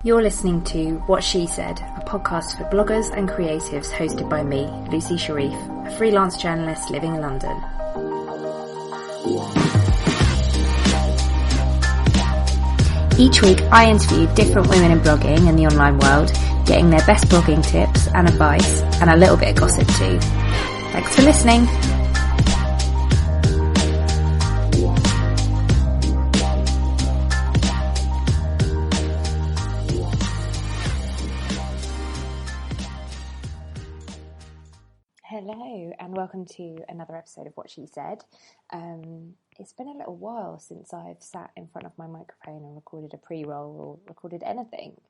You're listening to What She Said, a podcast for bloggers and creatives hosted by me, Lucy Sharif, a freelance journalist living in London. Each week I interview different women in blogging and the online world, getting their best blogging tips and advice, and a little bit of gossip too. Thanks for listening. Hello and welcome to another episode of What She Said. It's been a little while since I've sat in front of my microphone and recorded a pre-roll or recorded anything.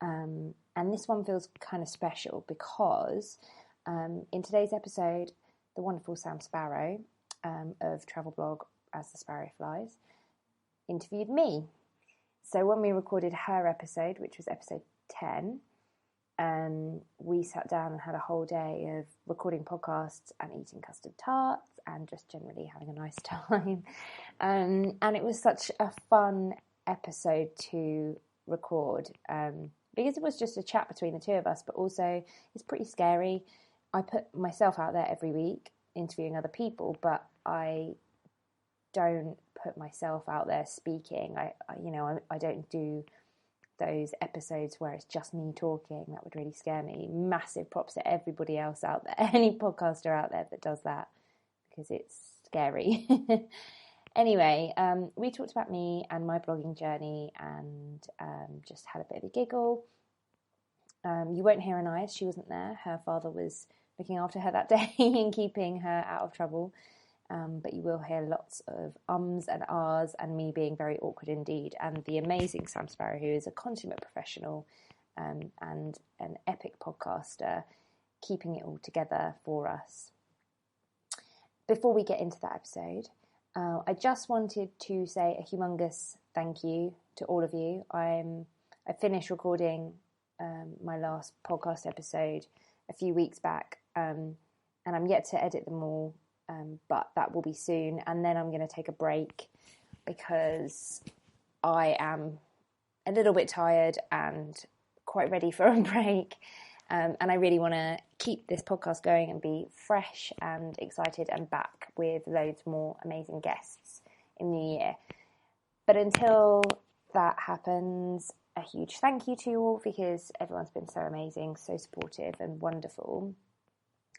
And this one feels kind of special because in today's episode, the wonderful Sam Sparrow of travel blog As the Sparrow Flies interviewed me. So when we recorded her episode, which was episode 10, we sat down and had a whole day of recording podcasts and eating custard tarts and just generally having a nice time. And it was such a fun episode to record because it was just a chat between the two of us, but also it's pretty scary. I put myself out there every week interviewing other people, but I don't put myself out there speaking. I don't do those episodes where it's just me talking. That would really scare me. Massive props to everybody else out there, any podcaster out there that does that, because it's scary. Anyway, we talked about me and my blogging journey and just had a bit of a giggle. You won't hear Anais, she wasn't there. Her father was looking after her that day and keeping her out of trouble. But you will hear lots of ums and ahs and me being very awkward indeed, and the amazing Sam Sparrow, who is a consummate professional and an epic podcaster, keeping it all together for us. Before we get into that episode, I just wanted to say a humongous thank you to all of you. I finished recording my last podcast episode a few weeks back, and I'm yet to edit them all. But that will be soon, and then I'm going to take a break because I am a little bit tired and quite ready for a break, and I really want to keep this podcast going and be fresh and excited and back with loads more amazing guests in the new year. But until that happens, a huge thank you to you all because everyone's been so amazing, so supportive and wonderful.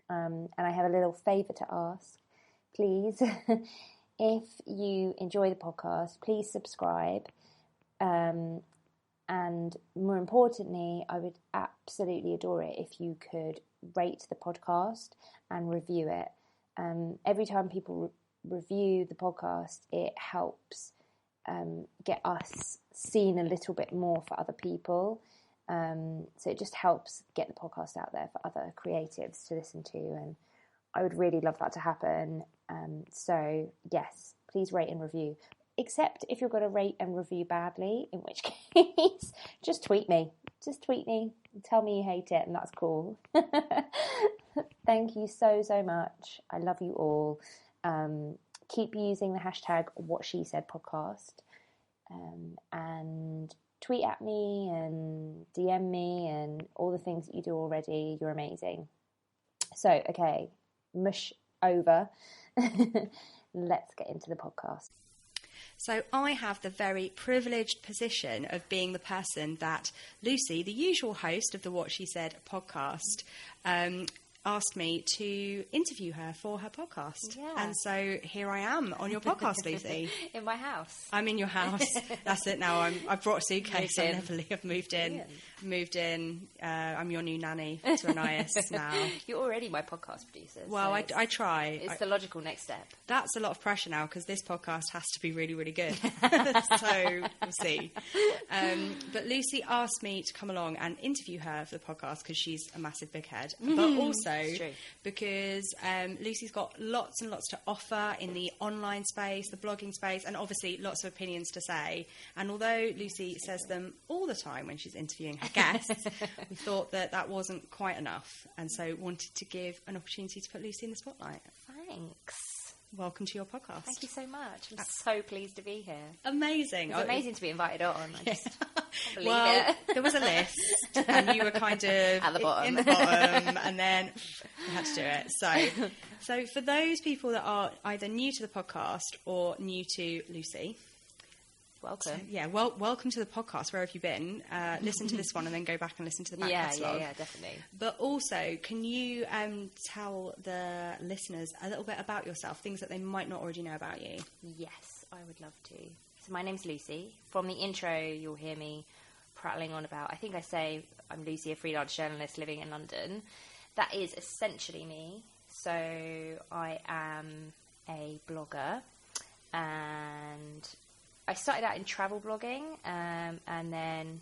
And I have a little favour to ask. Please, if you enjoy the podcast, please subscribe. And more importantly, I would absolutely adore it if you could rate the podcast and review it. Every time people review the podcast, it helps get us seen a little bit more for other people. So it just helps get the podcast out there for other creatives to listen to, and I would really love that to happen. So yes, please rate and review, except if you're going to rate and review badly, in which case just tweet me and tell me you hate it, and that's cool. Thank you so much. I love you all. Keep using the hashtag #WhatSheSaidPodcast, and tweet at me and DM me and all the things that you do already. You're amazing. So, okay, mush over. Let's get into the podcast. So I have the very privileged position of being the person that Lucy, the usual host of the What She Said podcast, asked me to interview her for her podcast. Yeah. And so here I am on your podcast, Lucy. In my house. I'm in your house. That's it now. I've brought a suitcase. I've moved in. I'm your new nanny to Anais now. You're already my podcast producer. Well, so I try. It's the logical next step. That's a lot of pressure now because this podcast has to be really, really good. So we'll see. But Lucy asked me to come along and interview her for the podcast because she's a massive big head. But also because Lucy's got lots and lots to offer in the online space, the blogging space, and obviously lots of opinions to say. And although Lucy says them all the time when she's interviewing her guests, we thought that wasn't quite enough, and so wanted to give an opportunity to put Lucy in the spotlight. Thanks. welcome to your podcast. Thank you so much. I'm so pleased to be here. Amazing. It's amazing to be invited on. I just can't believe well, it. There was a list, and you were kind of at the bottom. in the bottom, and then we had to do it. So for those people that are either new to the podcast or new to Lucy, welcome. Welcome to the podcast. Where have you been? Listen to this one and then go back and listen to the back catalogue. Yeah, definitely. But also, can you tell the listeners a little bit about yourself, things that they might not already know about you? Yes, I would love to. So my name's Lucy. From the intro, you'll hear me prattling on about, I think I say I'm Lucy, a freelance journalist living in London. That is essentially me. So I am a blogger, and I started out in travel blogging, and then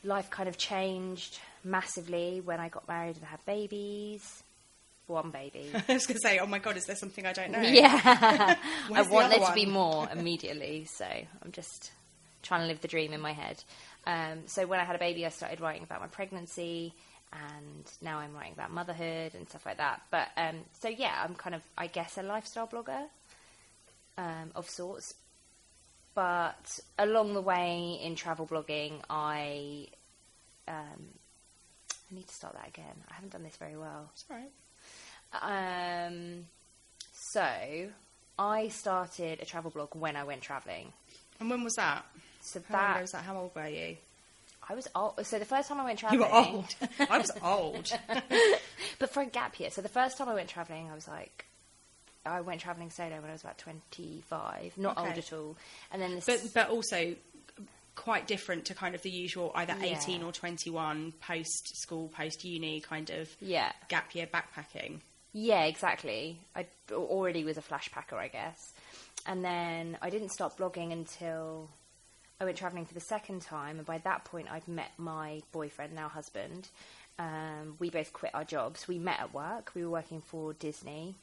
life kind of changed massively when I got married and had babies. One baby. I was going to say, oh my God, is there something I don't know? Yeah. I want there to be more immediately, so I'm just trying to live the dream in my head. So when I had a baby, I started writing about my pregnancy, and now I'm writing about motherhood and stuff like that. But so yeah, I'm kind of, I guess, a lifestyle blogger of sorts. But along the way in travel blogging, I need to start that again. I haven't done this very well. It's all right. So I started a travel blog when I went travelling. And when was that? So How long ago was that? How old were you? I was old. So the first time I went travelling... You were old. I was old. But for a gap year. So the first time I went travelling, I went travelling solo when I was about 25. Not old at all. And then But also quite different to kind of the usual either 18 or 21 post-school, post-uni kind of gap year backpacking. Yeah, exactly. I already was a flash packer, I guess. And then I didn't start blogging until I went travelling for the second time. And by that point, I'd met my boyfriend, now husband. We both quit our jobs. We met at work. We were working for Disney.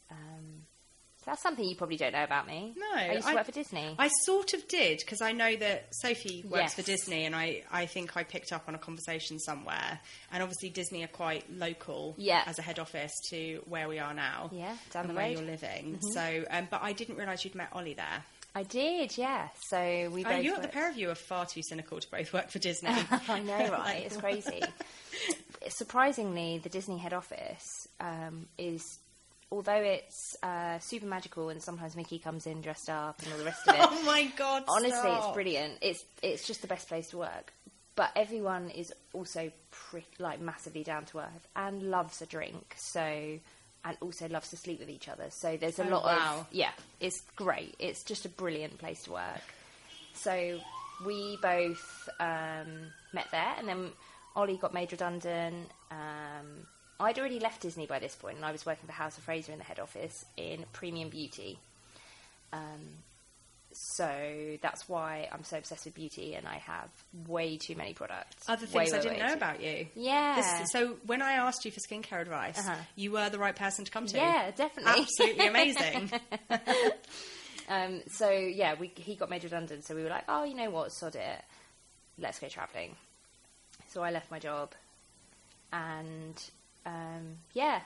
So that's something you probably don't know about me. No. I used to work for Disney. I sort of did, because I know that Sophie works for Disney, and I think I picked up on a conversation somewhere. And obviously Disney are quite local as a head office to where we are now. Yeah, down the road. Where you're living. Mm-hmm. So, but I didn't realise you'd met Ollie there. I did, yeah. So we both... The pair of you are far too cynical to both work for Disney. I know, right? It's crazy. Surprisingly, the Disney head office is... Although it's super magical and sometimes Mickey comes in dressed up and all the rest of it. Oh my God, honestly, it's brilliant. It's just the best place to work. But everyone is also massively down to earth and loves a drink. And also loves to sleep with each other. So there's a lot of... Yeah, it's great. It's just a brilliant place to work. So we both met there, and then Ollie got made redundant. I'd already left Disney by this point, and I was working for House of Fraser in the head office in premium beauty. So that's why I'm so obsessed with beauty, and I have way too many products. Other things I didn't know about you. Yeah. So when I asked you for skincare advice, you were the right person to come to. Yeah, definitely. Absolutely amazing. He got made redundant, so we were like, oh, you know what, sod it. Let's go travelling. So I left my job, and...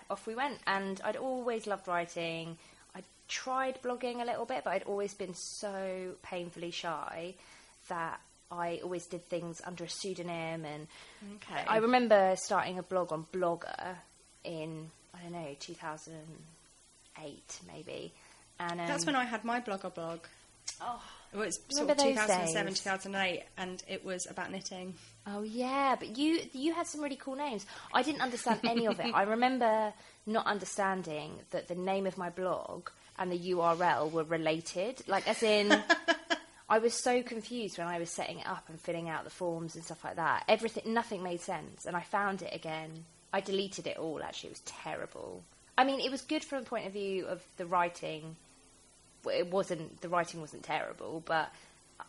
off we went. And I'd always loved writing. I tried blogging a little bit, but I'd always been so painfully shy that I always did things under a pseudonym. And I remember starting a blog on Blogger in, 2008 maybe. And that's when I had my blogger blog. Oh, it was sort of 2007, 2008, and it was about knitting. Oh yeah, but you had some really cool names. I didn't understand any of it. I remember not understanding that the name of my blog and the URL were related. Like, as in, I was so confused when I was setting it up and filling out the forms and stuff like that. Nothing made sense, and I found it again. I deleted it all. Actually, it was terrible. I mean, it was good from the point of view of the writing. The writing wasn't terrible, but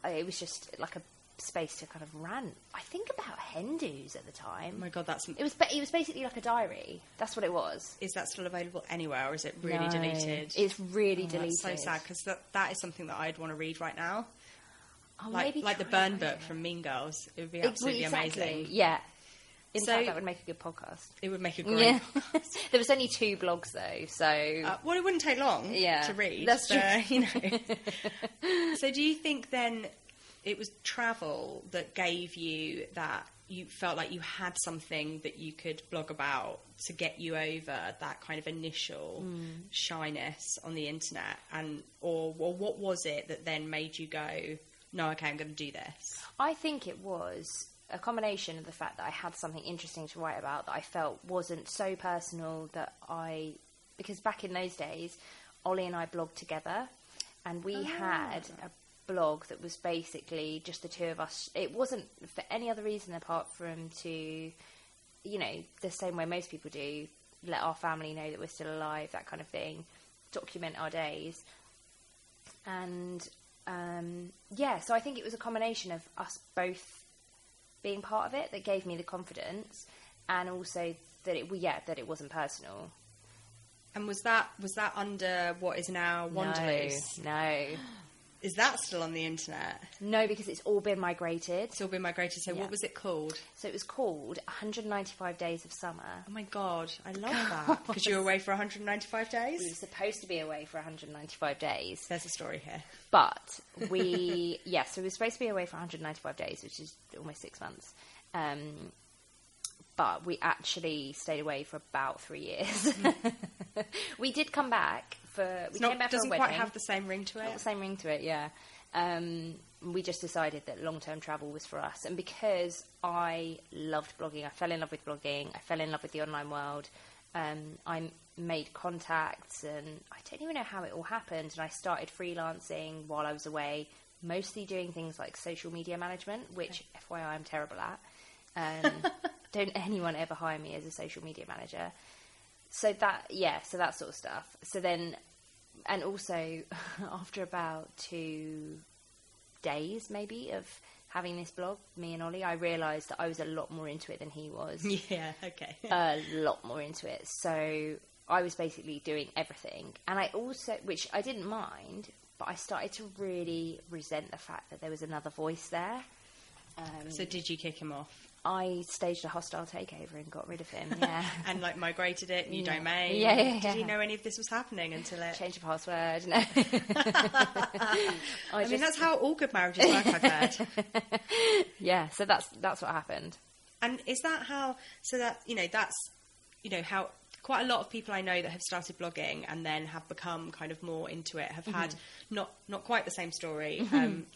it was just like a space to kind of rant. I think about hen do's at the time. Oh my God, it was basically like a diary. That's what it was. Is that still available anywhere, or is it really deleted? It's really deleted. That's so sad, because that is something that I'd want to read right now. Oh, like the burn book from Mean Girls. It would be absolutely amazing. Yeah. In fact, that would make a good podcast. It would make a great podcast. There was only 2 blogs, though, so... well, it wouldn't take long to read. That's true. You know. So do you think then it was travel that gave you that... You felt like you had something that you could blog about to get you over that kind of initial shyness on the internet, or what was it that then made you go, no, okay, I'm going to do this? I think it was a combination of the fact that I had something interesting to write about that I felt wasn't so personal because back in those days, Ollie and I blogged together, and we had a blog that was basically just the 2 of us. It wasn't for any other reason apart from to, you know, the same way most people do, let our family know that we're still alive, that kind of thing, document our days. And so I think it was a combination of us both being part of it that gave me the confidence, and also that it wasn't personal. And was that under what is now Wanderlust? No. Is that still on the internet? No, because it's all been migrated. It's all been migrated. So what was it called? So it was called 195 Days of Summer. Oh my God, I love that. Because you were away for 195 days? We were supposed to be away for 195 days. There's a story here. But so we were supposed to be away for 195 days, which is almost 6 months. But we actually stayed away for about 3 years. We did come back. Doesn't quite have the same ring to it. Not the same ring to it, yeah. We just decided that long-term travel was for us. And because I loved blogging, I fell in love with blogging, I fell in love with the online world, I made contacts, and I don't even know how it all happened. And I started freelancing while I was away, mostly doing things like social media management, which, FYI, I'm terrible at. Don't anyone ever hire me as a social media manager. So that sort of stuff. So then, and also after about 2 days maybe of having this blog, me and Ollie, I realised that I was a lot more into it than he was. Yeah, okay. A lot more into it. So I was basically doing everything. And I also, which I didn't mind, but I started to really resent the fact that there was another voice there. So did you kick him off? I staged a hostile takeover and got rid of him, yeah. And, migrated it, new domain. Yeah. Did he know any of this was happening until it... Change the password, no. I mean, that's how all good marriages work, I've heard. Yeah, so that's what happened. And is that how... So that, that's, how... Quite a lot of people I know that have started blogging and then have become kind of more into it have had not quite the same story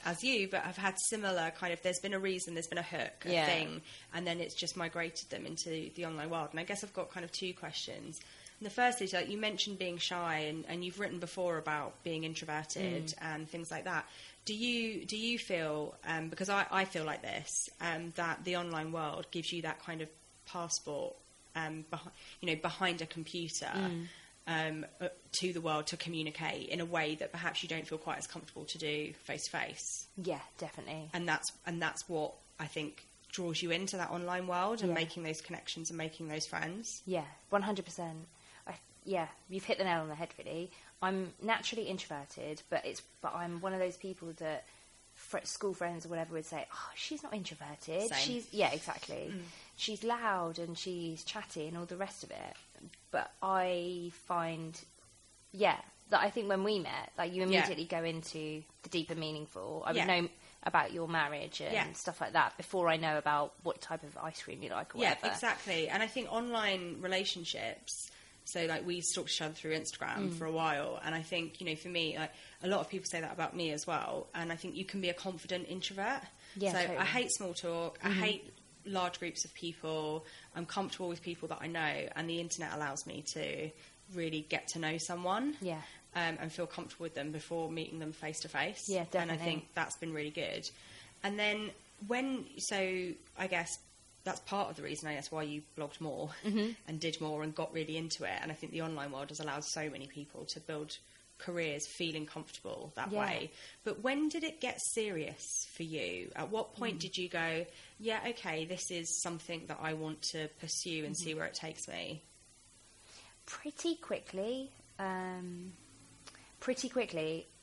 as you, but have had similar kind of, there's been a reason, there's been a hook, a thing, and then it's just migrated them into the online world. And I guess I've got kind of 2 questions. And the first is, you mentioned being shy, and you've written before about being introverted and things like that. Do you feel, because I feel like this, that the online world gives you that kind of passport behind a computer to the world to communicate in a way that perhaps you don't feel quite as comfortable to do face to face? Yeah, definitely. And that's what I think draws you into that online world and making those connections and making those friends. Yeah, 100%. You've hit the nail on the head, really. I'm naturally introverted, but I'm one of those people that school friends or whatever would say, "Oh, she's not introverted. Same. Exactly. She's loud and she's chatty and all the rest of it." But I find, that I think when we met, you immediately go into the deeper meaningful. I would know about your marriage and stuff like that before I know about what type of ice cream you like or whatever. Yeah, exactly. And I think online relationships, so we stalked each other through Instagram for a while, and I think, for me, a lot of people say that about me as well, and I think you can be a confident introvert. Yeah, so totally. I hate small talk, I hate large groups of people, I'm comfortable with people that I know, and the internet allows me to really get to know someone and feel comfortable with them before meeting them face to face. Yeah, definitely. And I think that's been really good. And then I guess that's part of the reason, why you blogged more and did more and got really into it. And I think the online world has allowed so many people to build careers feeling comfortable that way. But when did it get serious for you? At what point did you go, okay, this is something that I want to pursue and see where it takes me? Pretty quickly.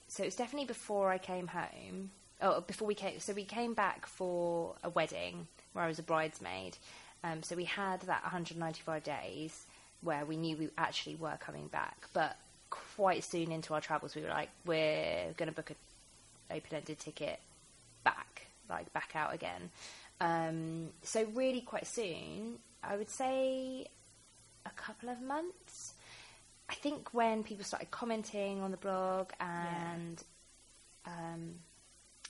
So it was definitely before I came home. So we came back for a wedding where I was a bridesmaid. So we had that 195 days where we knew we actually were coming back. But quite soon into our travels, we were like, we're going to book an open-ended ticket back out again. So really quite soon, I would say a couple of months. I think when people started commenting on the blog and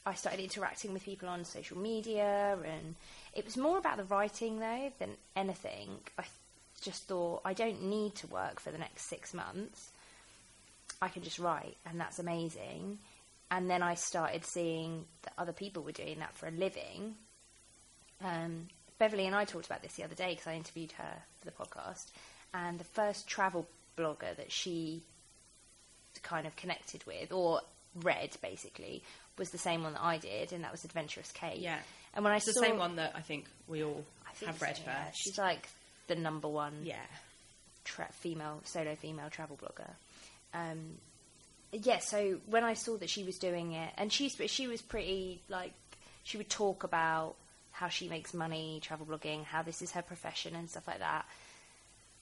I started interacting with people on social media, and it was more about the writing though than anything. I just thought, I don't need to work for the next 6 months. I can just write, and that's amazing. And then I started seeing that other people were doing that for a living. Beverly and I talked about this the other day because I interviewed her for the podcast, and the first travel blogger that she kind of connected with or read basically was the same one that I did, and that was Adventurous Kate. Yeah. And when It's the same one that I think we all have read yeah. first. She's like the number one solo female travel blogger. So when I saw that she was doing it, and she was pretty, like, she would talk about how she makes money travel blogging, how this is her profession and stuff like that.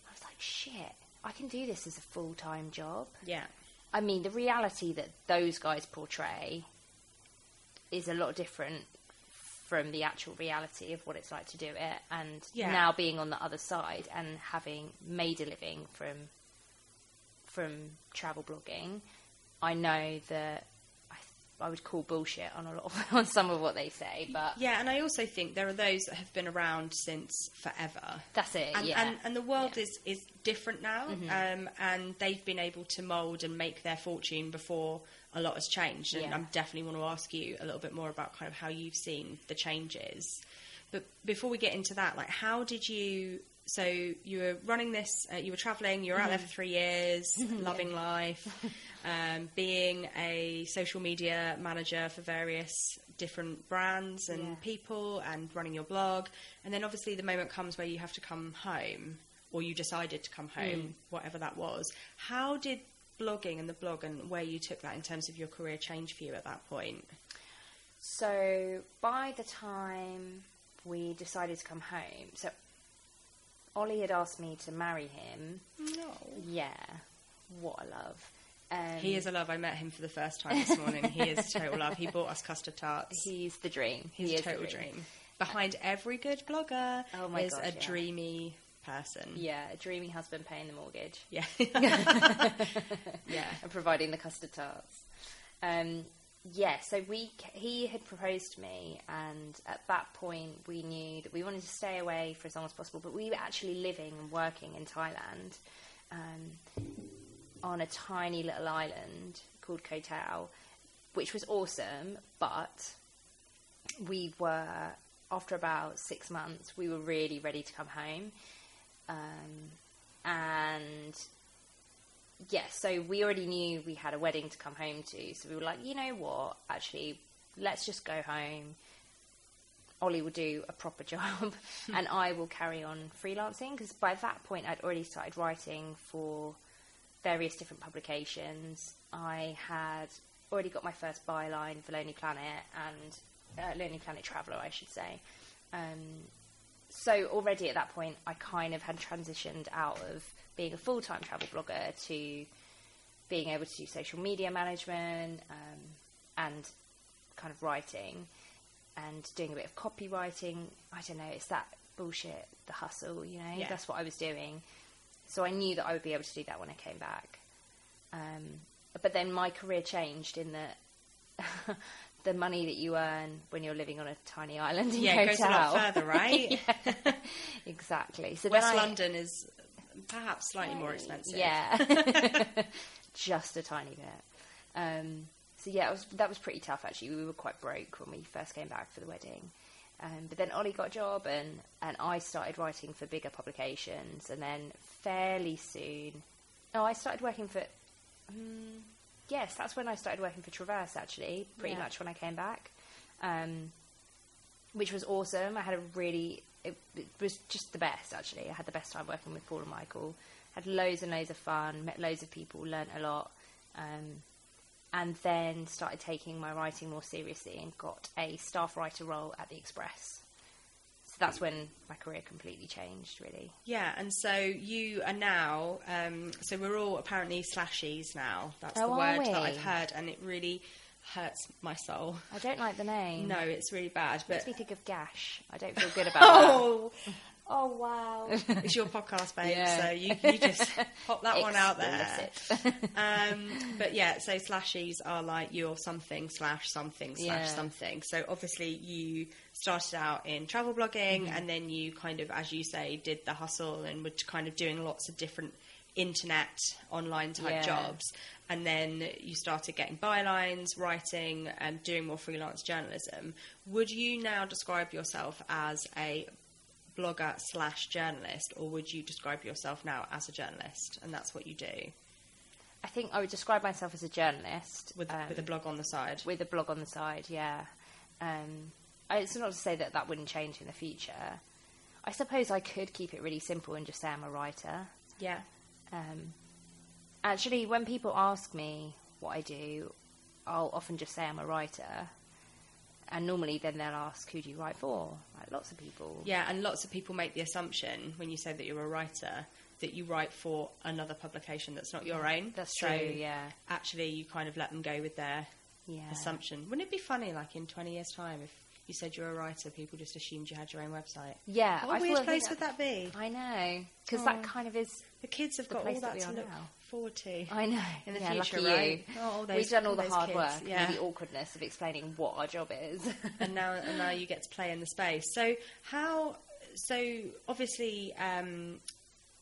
I was like, shit, I can do this as a full-time job. Yeah. I mean, the reality that those guys portray is a lot different from the actual reality of what it's like to do it. And now being on the other side and having made a living from travel blogging, I know that I would call bullshit on some of what they say, but and I also think there are those that have been around since forever. That's it, and the world is different now, and they've been able to mould and make their fortune before a lot has changed. And I definitely want to ask you a little bit more about kind of how you've seen the changes. But before we get into that, like, how did you? So you were running this, you were travelling, you were out there for 3 years, loving life, being a social media manager for various different brands and people, and running your blog. And then obviously the moment comes where you have to come home, or you decided to come home, whatever that was. How did blogging and the blog and where you took that in terms of your career change for you at that point? So by the time we decided to come home, so Ollie had asked me to marry him. No. Yeah. What a love. He is a love. I met him for the first time this morning. He is total love. He bought us custard tarts. He's the dream. He's a total dream. Behind every good blogger is a dreamy person. Yeah, a dreamy husband paying the mortgage. Yeah. And providing the custard tarts. So he had proposed to me, and at that point we knew that we wanted to stay away for as long as possible, but we were actually living and working in Thailand on a tiny little island called Koh Tao, which was awesome, but we were, after about 6 months, we were really ready to come home. So we already knew we had a wedding to come home to. So we were like, you know what? Actually, let's just go home. Ollie will do a proper job and I will carry on freelancing. Because by that point, I'd already started writing for various different publications. I had already got my first byline for Lonely Planet and Lonely Planet Traveller, I should say. So already at that point, I kind of had transitioned out of being a full-time travel blogger to being able to do social media management and kind of writing and doing a bit of copywriting. I don't know, it's that bullshit, the hustle, you know, that's what I was doing. So I knew that I would be able to do that when I came back. But then my career changed in that the money that you earn when you're living on a tiny island in it goes a lot further, right? Exactly. So West London is perhaps slightly more expensive. Yeah. Just a tiny bit. That was pretty tough actually. We were quite broke when we first came back for the wedding. But then Ollie got a job and I started writing for bigger publications, and then fairly soon... I started working for... yes, that's when I started working for Traverse actually, pretty much when I came back. Which was awesome. I had it was just the best actually. I had the best time working with Paul and Michael. Had loads and loads of fun, met loads of people, learnt a lot. And then started taking my writing more seriously and got a staff writer role at The Express. So that's when my career completely changed, really. Yeah, and so you are now, so we're all apparently slashies now. That's the word that I've heard, and it really hurts my soul. I don't like the name. No, it's really bad. But makes me think of gash. I don't feel good about that. Oh, wow. It's your podcast, babe, Yeah. so you just pop that one out there. But yeah, so slashies are like you're something / something / something. So obviously you started out in travel blogging, and then you kind of, as you say, did the hustle and were kind of doing lots of different internet online type jobs, and then you started getting bylines, writing, and doing more freelance journalism. Would you now describe yourself as a blogger / journalist, or would you describe yourself now as a journalist, and that's what you do? I think I would describe myself as a journalist with a blog on the side. With a blog on the side, yeah. It's not to say that wouldn't change in the future. I suppose I could keep it really simple and just say I'm a writer. Yeah. Actually, when people ask me what I do, I'll often just say I'm a writer. And normally then they'll ask, who do you write for? Like, lots of people. Yeah, and lots of people make the assumption when you say that you're a writer that you write for another publication that's not your own. That's true, yeah. Actually, you kind of let them go with their assumption. Wouldn't it be funny, like, in 20 years' time, if you said you're a writer, people just assumed you had your own website? Yeah. What a weird place would that be? I know. Because that kind of is... The kids have got all that to look forward to. I know. In the future, lucky right? You. We've done all the hard work and the awkwardness of explaining what our job is. and now you get to play in the space. So obviously,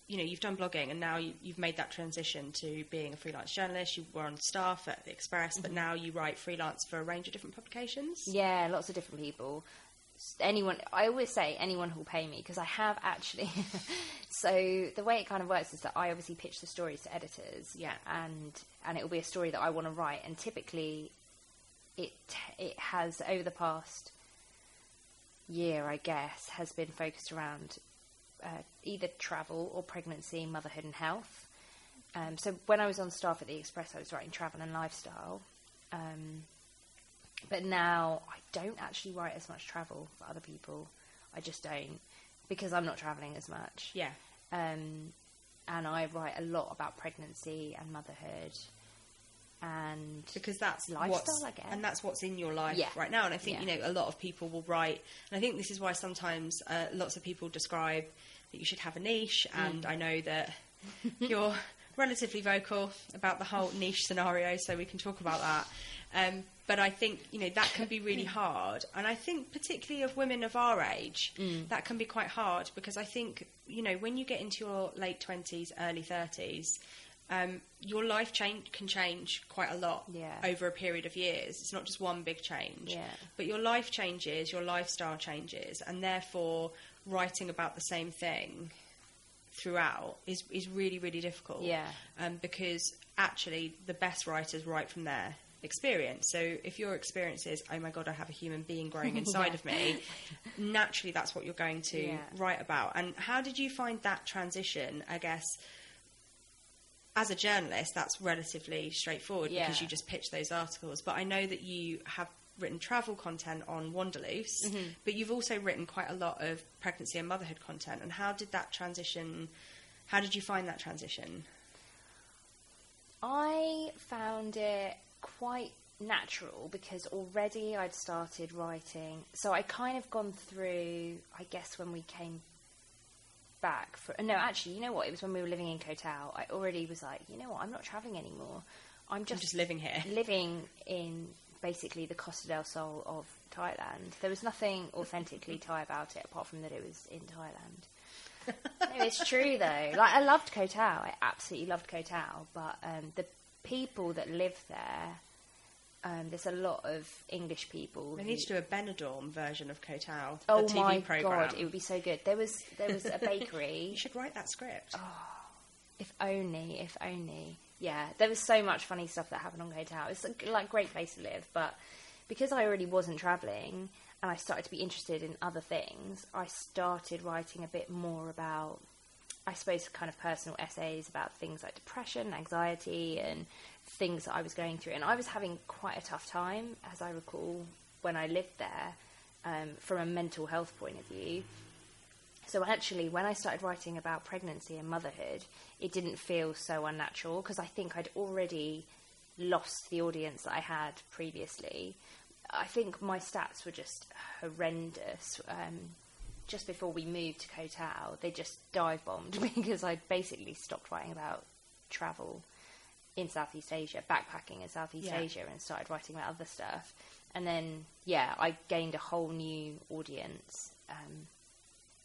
you've done blogging, and now you've made that transition to being a freelance journalist. You were on staff at the Express, but now you write freelance for a range of different publications. Yeah, lots of different people. I always say anyone who'll pay me, because I have actually. So the way it kind of works is that I obviously pitch the stories to editors, and it will be a story that I want to write, and typically it has, over the past year, I guess, has been focused around either travel or pregnancy, motherhood and health. So when I was on staff at the Express, I was writing travel and lifestyle. But now I don't actually write as much travel for other people. I just don't, because I'm not travelling as much. Yeah. And I write a lot about pregnancy and motherhood, and because that's lifestyle, I guess. And that's what's in your life right now. And I think a lot of people will write, and I think this is why sometimes lots of people describe that you should have a niche. And I know that you're relatively vocal about the whole niche scenario, so we can talk about that. But I think, that can be really hard. And I think particularly of women of our age, that can be quite hard, because I think, when you get into your late 20s, early 30s, your life can change quite a lot over a period of years. It's not just one big change. Yeah. But your life changes, your lifestyle changes, and therefore writing about the same thing throughout is really, really difficult. Yeah. Because actually the best writers write from their experience. So if your experience is, oh my God, I have a human being growing inside of me, naturally that's what you're going to write about. And how did you find that transition? I guess as a journalist, that's relatively straightforward because you just pitch those articles. But I know that you have written travel content on Wanderloose, but you've also written quite a lot of pregnancy and motherhood content. And how did you find that transition? I found it quite natural, because already I'd started writing. So I kind of gone through, I guess, when we came back no, actually, you know what? It was when we were living in Koh Tao. I already was like, you know what? I'm not travelling anymore. I'm just living here. Living in basically the Costa del Sol of Thailand. There was nothing authentically Thai about it, apart from that it was in Thailand. No, it's true though. Like, I loved Koh Tao. I absolutely loved Koh Tao. But the people that live there, there's a lot of English people. They need to do a Benidorm version of Koh Tao. Oh TV my program. God, it would be so good. There was a bakery. You should write that script. Oh, if only. Yeah, there was so much funny stuff that happened on Koh Tao. It's like a great place to live, but because I already wasn't travelling and I started to be interested in other things, I started writing a bit more about, I suppose, kind of personal essays about things like depression, anxiety, and things that I was going through. And I was having quite a tough time, as I recall, when I lived there, from a mental health point of view. So actually, when I started writing about pregnancy and motherhood, it didn't feel so unnatural because I think I'd already lost the audience that I had previously. I think my stats were just horrendous. Just before we moved to Koh Tao, they just dive bombed because I'd basically stopped writing about travel in Southeast Asia, backpacking in Southeast Asia, and started writing about other stuff. And then, I gained a whole new audience.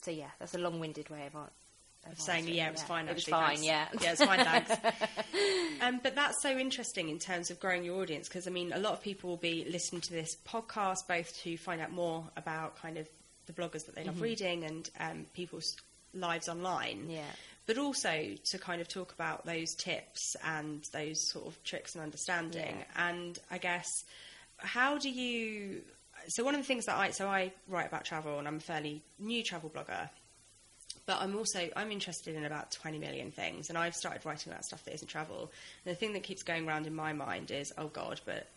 So that's a long-winded way of saying it was fine. It actually, was fine, thanks. It's fine, thanks. But that's so interesting in terms of growing your audience, because I mean, a lot of people will be listening to this podcast both to find out more about kind of the bloggers that they love reading and people's lives online, but also to kind of talk about those tips and those sort of tricks and understanding. And I guess, how do you? So one of the things that I write about travel, and I'm a fairly new travel blogger. But I'm interested in about 20 million things, and I've started writing about stuff that isn't travel. And the thing that keeps going around in my mind is, oh God, but,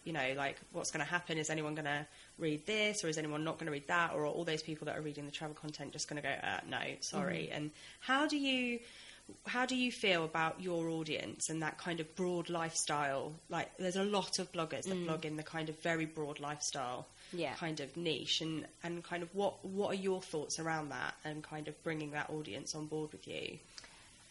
what's going to happen? Is anyone going to read this, or is anyone not going to read that? Or are all those people that are reading the travel content just going to go, no, sorry? And how do you feel about your audience and that kind of broad lifestyle? Like, there's a lot of bloggers that blog in the kind of very broad lifestyle kind of niche, and kind of what are your thoughts around that and kind of bringing that audience on board with you?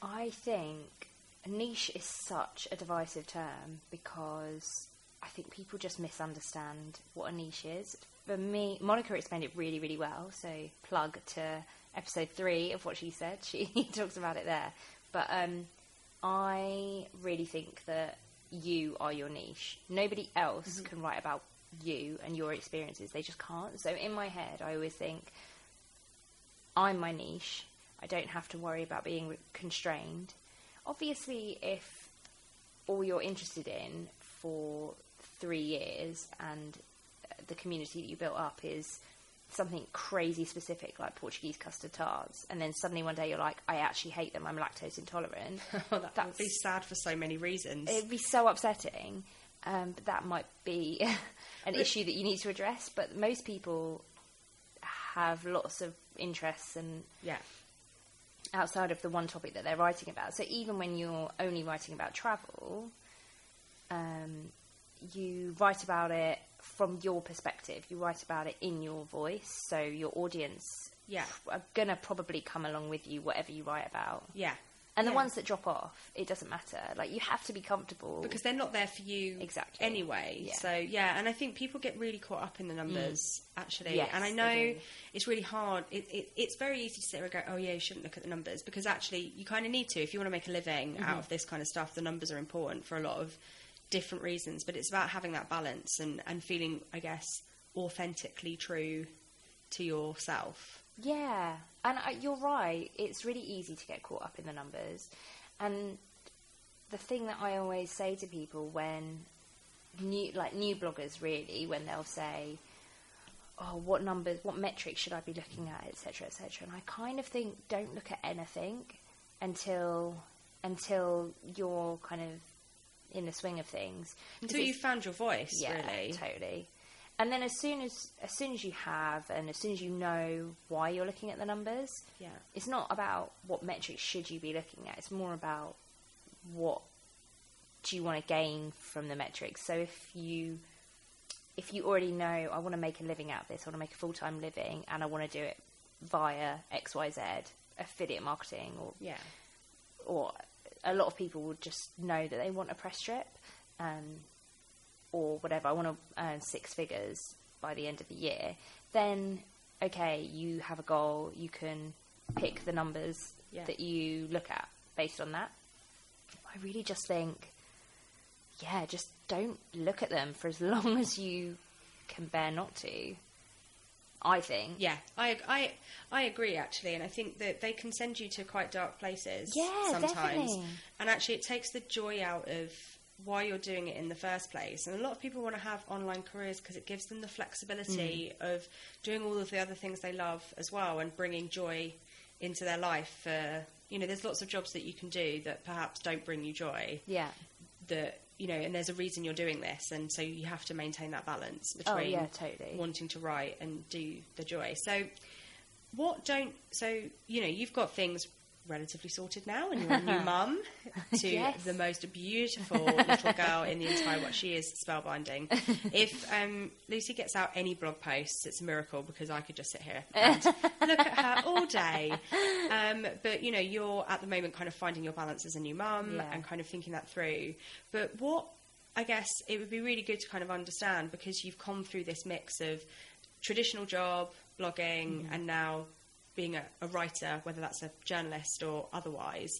I think a niche is such a divisive term because I think people just misunderstand what a niche is. For me, Monica explained it really, really well, so plug to episode 3 of what she said. She talks about it there. But I really think that you are your niche. Nobody else can write about you and your experiences. They just can't. So in my head, I always think, I'm my niche. I don't have to worry about being constrained. Obviously, if all you're interested in for 3 years and the community that you built up is something crazy specific like Portuguese custard tarts, and then suddenly one day you're like, I actually hate them, I'm lactose intolerant. That would be sad for so many reasons. It'd be so upsetting. But that might be an issue that you need to address. But most people have lots of interests and outside of the one topic that they're writing about. So even when you're only writing about travel, you write about it from your perspective. You write about it in your voice. So your audience are going to probably come along with you, whatever you write about. Yeah. And the ones that drop off, it doesn't matter. Like, you have to be comfortable. Because they're not there for you anyway. Yeah. So, and I think people get really caught up in the numbers, actually. Yes, and I know it's really hard. It's very easy to sit there and go, oh, yeah, you shouldn't look at the numbers. Because, actually, you kind of need to. If you want to make a living out of this kind of stuff, the numbers are important for a lot of different reasons. But it's about having that balance and feeling, I guess, authentically true to yourself. Yeah, and you're right. It's really easy to get caught up in the numbers. And the thing that I always say to people when new bloggers really, when they'll say, oh, what numbers, what metrics should I be looking at, etc., etc. And I kind of think, don't look at anything until you're kind of in the swing of things. Until you've found your voice, really. Yeah, totally. And then as soon as you have, and as soon as you know why you're looking at the numbers, it's not about what metrics should you be looking at. It's more about what do you want to gain from the metrics. So if you already know, I want to make a living out of this, I want to make a full-time living, and I want to do it via XYZ, affiliate marketing, or a lot of people would just know that they want a press strip, or whatever, I want to earn 6 figures by the end of the year, then, okay, you have a goal, you can pick the numbers that you look at based on that. I really just think, just don't look at them for as long as you can bear not to, I think. Yeah, I agree, actually, and I think that they can send you to quite dark places sometimes. Definitely. And actually it takes the joy out of why you're doing it in the first place. And a lot of people want to have online careers because it gives them the flexibility of doing all of the other things they love as well and bringing joy into their life. There's lots of jobs that you can do that perhaps don't bring you joy. Yeah. That, and there's a reason you're doing this. And so you have to maintain that balance between wanting to write and do the joy. So so, you've got things relatively sorted now, and you're a new mum to Yes. the most beautiful little girl in the entire world. She is spellbinding. If Lucy gets out any blog posts, it's a miracle, because I could just sit here and look at her all day. But you're at the moment kind of finding your balance as a new mum and kind of thinking that through. But I guess it would be really good to kind of understand, because you've come through this mix of traditional job, blogging, and now being a writer, whether that's a journalist or otherwise.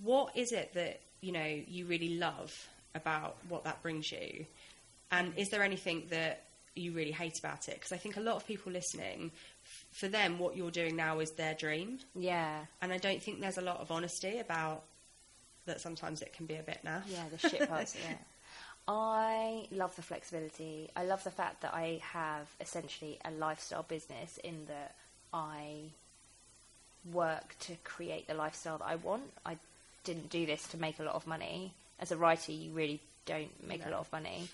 What is it that, you really love about what that brings you? And is there anything that you really hate about it? Because I think a lot of people listening, for them, what you're doing now is their dream. Yeah. And I don't think there's a lot of honesty about that. Sometimes it can be a bit naff. Yeah, the shit parts, yeah. I love the flexibility. I love the fact that I have essentially a lifestyle business, in that I work to create the lifestyle that I want. I didn't do this to make a lot of money. As a writer, you really don't make a lot of money.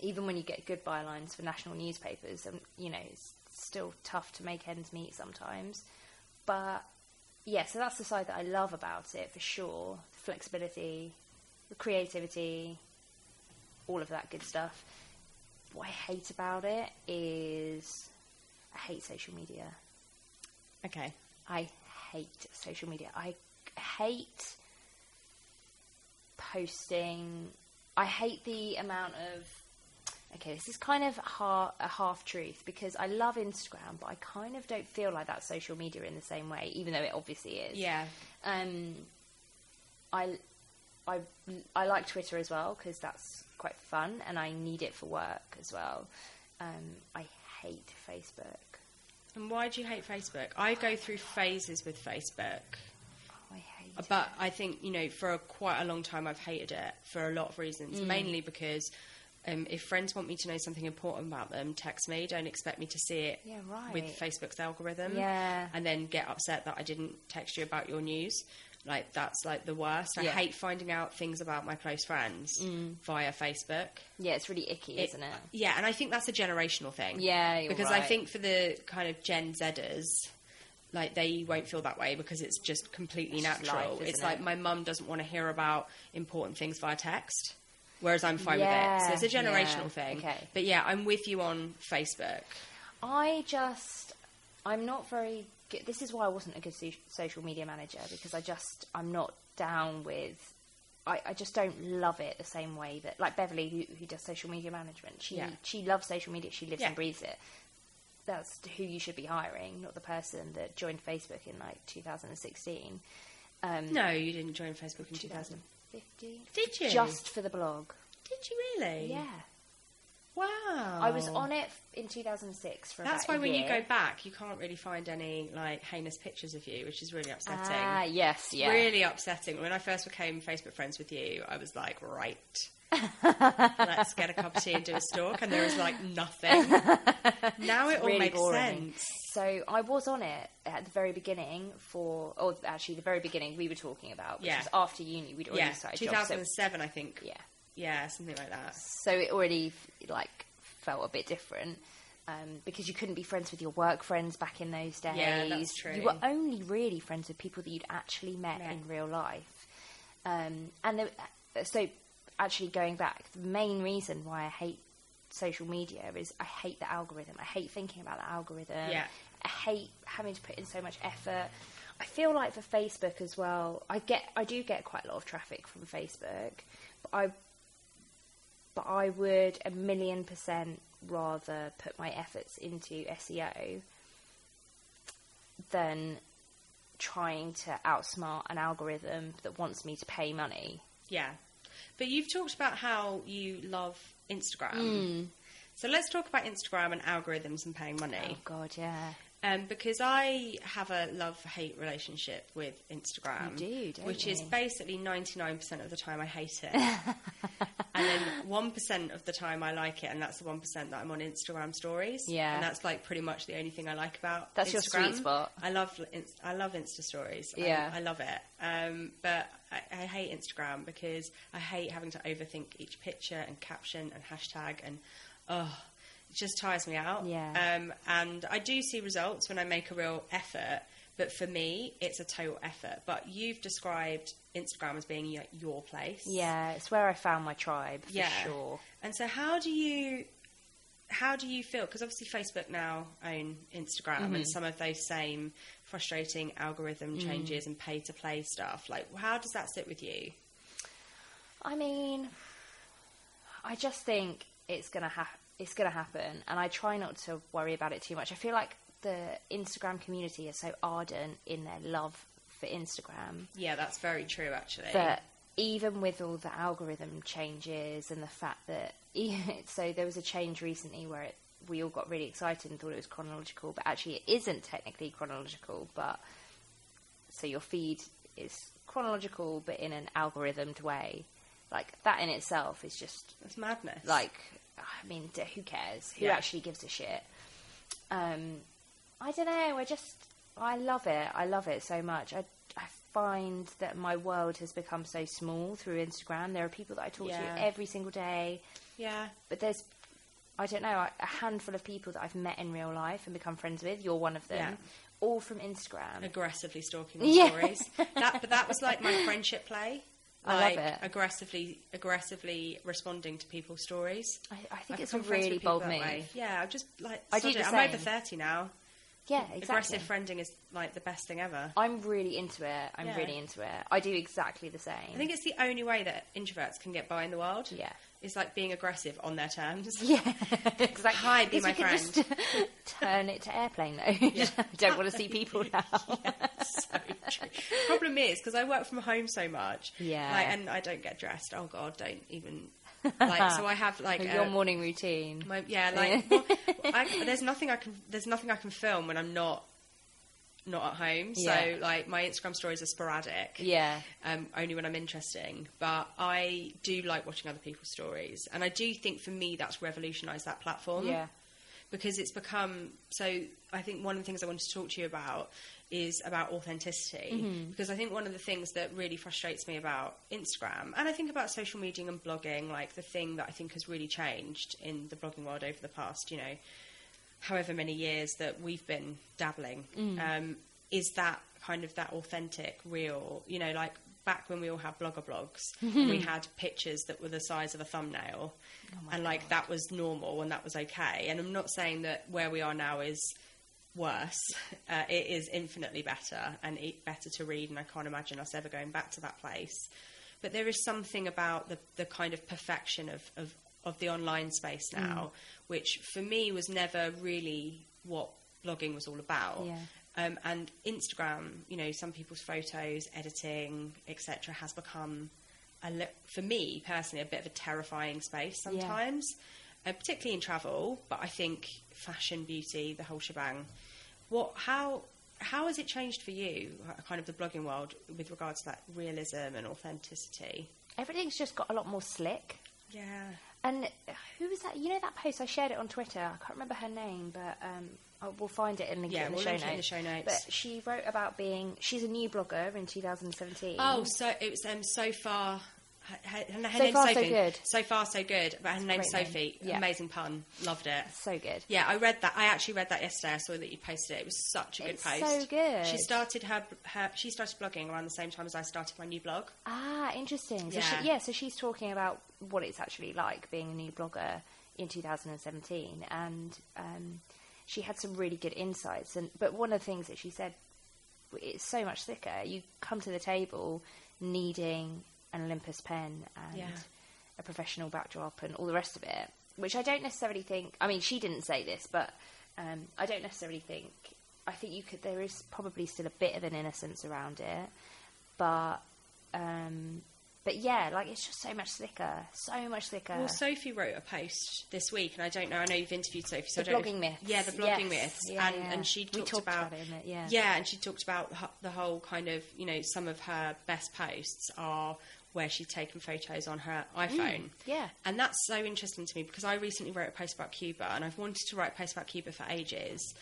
Even when you get good bylines for national newspapers, it's still tough to make ends meet sometimes. But yeah, so that's the side that I love about it, for sure. The flexibility, the creativity, all of that good stuff. What I hate about it is I hate social media. Okay. I hate social media. I hate posting. I hate the amount of... Okay, this is kind of a half-truth, because I love Instagram, but I kind of don't feel like that's social media in the same way, even though it obviously is. Yeah. I like Twitter as well, because that's quite fun, and I need it for work as well. I hate Facebook. And why do you hate Facebook? I go through phases with Facebook. Oh, I hate it. But I think, for quite a long time I've hated it for a lot of reasons. Mainly because if friends want me to know something important about them, text me. Don't expect me to see it with Facebook's algorithm. Yeah. And then get upset that I didn't text you about your news. Like, that's like the worst. I hate finding out things about my close friends via Facebook. Yeah, it's really icky, isn't it? Yeah, and I think that's a generational thing. Yeah, you're Because right. I think for the kind of Gen Zers, like, they won't feel that way, because it's just completely natural. Life, it's like it? my mum doesn't want to hear about important things via text, whereas I'm fine with it. So it's a generational thing. Okay. But yeah, I'm with you on Facebook. I'm not very good. This is why I wasn't a good social media manager, because I'm not down with... I just don't love it the same way that... Like Beverly, who does social media management, she loves social media, she lives and breathes it. That's who you should be hiring, not the person that joined Facebook in, 2016. No, you didn't join Facebook in 2015. Did you? Just for the blog. Did you really? Yeah. Wow. I was on it in 2006 for That's about why a when year. you go back, you can't really find any, heinous pictures of you, which is really upsetting. Ah, yes, yeah. Really upsetting. When I first became Facebook friends with you, I was like, right, let's get a cup of tea and do a stalk, and there was, nothing. Now it all really makes boring. sense. So I was on it at the very beginning the very beginning we were talking about, which was after uni. We'd already started 2007, jobs, I think. Yeah. Yeah, something like that. So it already, felt a bit different. Because you couldn't be friends with your work friends back in those days. Yeah, that's true. You were only really friends with people that you'd actually met in real life. So actually going back, the main reason why I hate social media is I hate the algorithm. I hate thinking about the algorithm. Yeah. I hate having to put in so much effort. I feel like for Facebook as well, I do get quite a lot of traffic from Facebook, but I would 1,000,000% rather put my efforts into SEO than trying to outsmart an algorithm that wants me to pay money. Yeah. But you've talked about how you love Instagram. So let's talk about Instagram and algorithms and paying money. Oh, God, yeah. Because I have a love-hate relationship with Instagram. You do, don't which you? is basically 99% of the time I hate it. And then 1% of the time I like it, and that's the 1% that I'm on Instagram stories. Yeah. And that's pretty much the only thing I like about That's Instagram. your sweet spot. I love Insta stories. Yeah. I love it. But I hate Instagram because I hate having to overthink each picture and caption and hashtag and just tires me out. Yeah. And I do see results when I make a real effort, but for me, it's a total effort. But you've described Instagram as being your place. Yeah, it's where I found my tribe, for sure. And so how do you feel? Because obviously Facebook now own Instagram and some of those same frustrating algorithm changes and pay-to-play stuff. Like, how does that sit with you? I mean, I just think it's gonna happen, and I try not to worry about it too much. I feel like the Instagram community is so ardent in their love for Instagram. Yeah, that's very true, actually. That even with all the algorithm changes and the fact that... So there was a change recently where we all got really excited and thought it was chronological, but actually it isn't technically chronological. But so your feed is chronological, but in an algorithmed way. Like, that in itself is just... That's madness. Like, I mean, who cares? Who actually gives a shit? I don't know. I love it. I love it so much. I find that my world has become so small through Instagram. There are people that I talk to every single day. Yeah. But there's, I don't know, a handful of people that I've met in real life and become friends with. You're one of them. Yeah. All from Instagram. Aggressively stalking my stories. But that was like my friendship play. I love it. Aggressively responding to people's stories. I think it's a really bold move. Yeah, I'm just like... I'm over 30 now. Yeah, exactly. Aggressive friending is like the best thing ever. I'm really into it. I do exactly the same. I think it's the only way that introverts can get by in the world. Yeah. It's like being aggressive on their terms. Yeah, exactly. Hi, be my friend. Just turn it to airplane though. Yeah. Don't want to see people now. Yeah, so true. Problem is, because I work from home so much, and I don't get dressed. Oh God, don't even. So I have like your morning routine. There's nothing I can film when I'm not at home. Yeah. So like my Instagram stories are sporadic. Yeah. Only when I'm interesting. But I do like watching other people's stories, and I do think for me that's revolutionised that platform. Yeah. Because it's become so. I think one of the things I wanted to talk to you about is about authenticity, because I think one of the things that really frustrates me about Instagram, and I think about social media and blogging, like the thing that I think has really changed in the blogging world over the past, however many years that we've been dabbling, is that kind of that authentic, real, like back when we all had blogger blogs, we had pictures that were the size of a thumbnail, and like that was normal and that was okay. And I'm not saying that where we are now is worse. It is infinitely better and better to read, and I can't imagine us ever going back to that place. But there is something about the kind of perfection of the online space now, which for me was never really what blogging was all about. Yeah. And Instagram, some people's photos, editing, etc., has become, for me personally, a bit of a terrifying space sometimes. Particularly in travel, but I think fashion, beauty, the whole shebang. How has it changed for you, kind of the blogging world, with regards to that realism and authenticity? Everything's just got a lot more slick. Yeah. And who was that? That post, I shared it on Twitter. I can't remember her name, but we'll find it and link it in the show notes. In the show notes. But she wrote about she's a new blogger in 2017. Oh, so it was So Far... Her So name's Far, Sophie. So Good. So Far, So Good. But her name's Sophie. Yeah. Amazing pun. Loved it. So good. Yeah, I read that. I actually read that yesterday. I saw that you posted it. It was such a good post. So good. She started she started blogging around the same time as I started my new blog. Ah, interesting. So so she's talking about what it's actually like being a new blogger in 2017, and she had some really good insights. But one of the things that she said, it's so much thicker. You come to the table needing an Olympus pen and a professional backdrop and all the rest of it, which I don't necessarily think... I mean, she didn't say this, but I don't necessarily think... I think there is probably still a bit of an innocence around it, but yeah, like, it's just so much slicker. Well, Sophie wrote a post this week, and I don't know, I know you've interviewed Sophie, so the blogging myths. Yeah, the blogging myths. Yeah, and she talked about it, yeah. Yeah, and she talked about the whole kind of, some of her best posts are where she's taken photos on her iPhone. Yeah. And that's so interesting to me, because I recently wrote a post about Cuba, and I've wanted to write a post about Cuba for ages,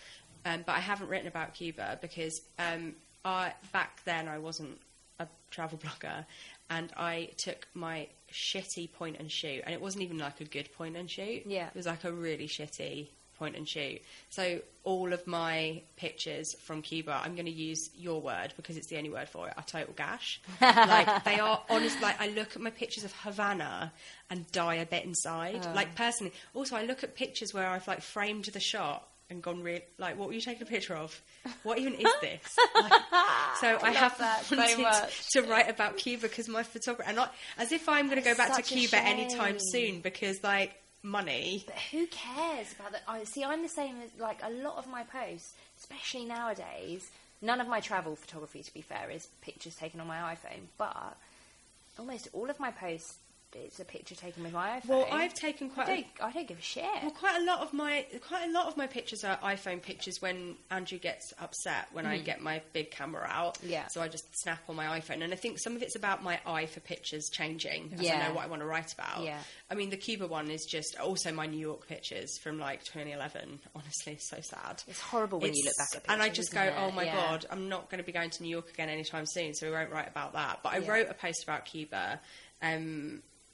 but I haven't written about Cuba because back then I wasn't a travel blogger, and I took my shitty point and shoot, and it wasn't even like a good point and shoot. Yeah. It was like a really shitty point and shoot. So all of my pictures from Cuba, I'm going to use your word because it's the only word for it, are total gash. Like, they are honest. Like, I look at my pictures of Havana and die a bit inside. Like, personally. Also, I look at pictures where I've like framed the shot and gone like, what were you taking a picture of? What even is this? Like, so I have wanted to write about Cuba because my photographer, and not as if I'm going to go back to Cuba anytime soon, because like, money. But who cares about that? I'm the same as like a lot of my posts, especially nowadays. None of my travel photography, to be fair, is pictures taken on my iPhone, but almost all of my posts, it's a picture taken with my iPhone. Well, I've taken I don't give a shit. Well, quite a lot of my pictures are iPhone pictures when Andrew gets upset when I get my big camera out. Yeah. So I just snap on my iPhone, and I think some of it's about my eye for pictures changing as I know what I want to write about. Yeah. I mean, the Cuba one is just also my New York pictures from like 2011. Honestly, so sad. It's horrible when you look back at pictures. And I just go, oh my God, I'm not going to be going to New York again anytime soon, so we won't write about that. But I wrote a post about Cuba.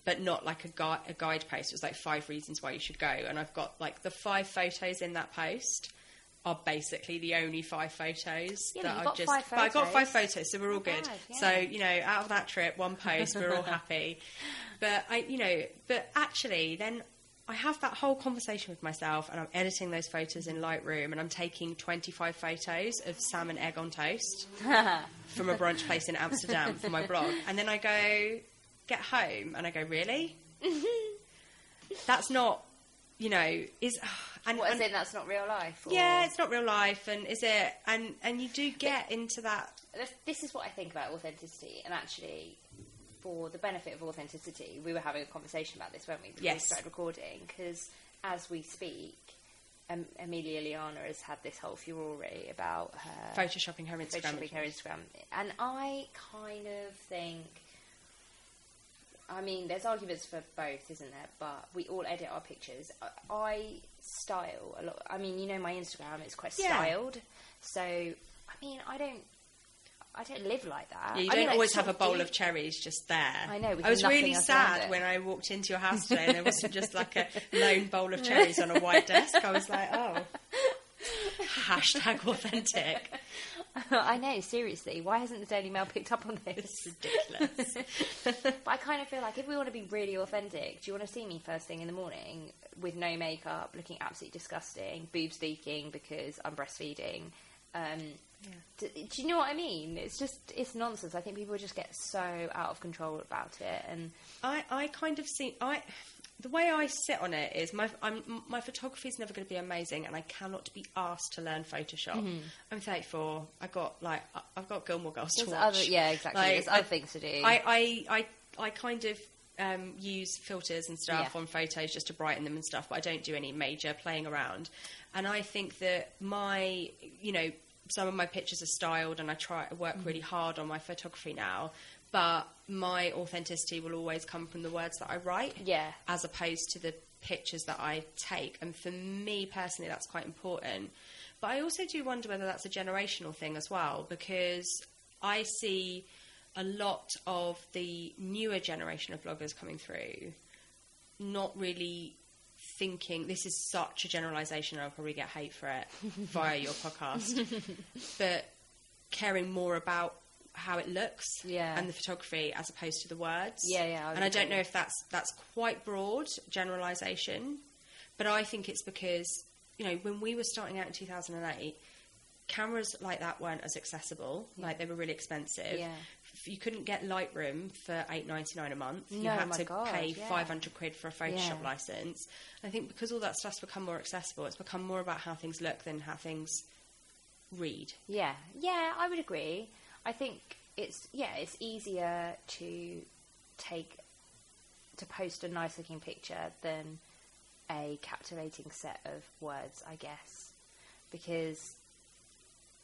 But not like a guide post. It was like 5 reasons why you should go. And I've got like the 5 photos in that post are basically the only 5 photos that I've just... But I got 5 photos, so we're all good. Yeah. So, you know, out of that trip, 1 post, we're all happy. But but actually then I have that whole conversation with myself, and I'm editing those photos in Lightroom, and I'm taking 25 photos of salmon egg on toast from a brunch place in Amsterdam for my blog. And then I go... get home and I go, really? That's not, you know, is... And, what, as in that's not real life? Or? Yeah, it's not real life, and is it... And you do get into that... This is what I think about authenticity, and actually, for the benefit of authenticity, we were having a conversation about this, weren't we, before we started recording, because as we speak, Amelia Liana has had this whole furore about her... Photoshopping her Instagram. And I kind of think... I mean, there's arguments for both, isn't there? But we all edit our pictures. I style a lot. I mean, you know, my Instagram is quite styled. So, I mean, I don't live like that. Yeah, you don't always have a bowl of cherries just there. I know. I was really sad when I walked into your house today and there wasn't just like a lone bowl of cherries on a white desk. I was like, oh, hashtag authentic. I know, seriously. Why hasn't the Daily Mail picked up on this? It's ridiculous. But I kind of feel like if we want to be really authentic, do you want to see me first thing in the morning with no makeup, looking absolutely disgusting, boobs leaking because I'm breastfeeding? Do you know what I mean? It's nonsense. I think people just get so out of control about it. And I kind of see... The way I sit on it is my photography is never going to be amazing, and I cannot be asked to learn Photoshop. Mm-hmm. I'm 34. I've got Gilmore Girls to watch. Exactly. There's other things to do. I kind of use filters and stuff on photos just to brighten them and stuff, but I don't do any major playing around. And I think that some of my pictures are styled, and I work really hard on my photography now. But my authenticity will always come from the words that I write, as opposed to the pictures that I take. And for me personally, that's quite important. But I also do wonder whether that's a generational thing as well, because I see a lot of the newer generation of bloggers coming through not really thinking, this is such a generalisation, I'll probably get hate for it via your podcast, but caring more about how it looks and the photography as opposed to the words. And I don't know if that's quite broad generalisation, but I think it's because, you know, when we were starting out in 2008, cameras like that weren't as accessible. Like, they were really expensive. You couldn't get Lightroom for $8.99 a month. You had to pay 500 quid for a Photoshop license. I think because all that stuff's become more accessible, it's become more about how things look than how things read. Yeah, I would agree. I think it's easier to post a nice looking picture than a captivating set of words, I guess. Because,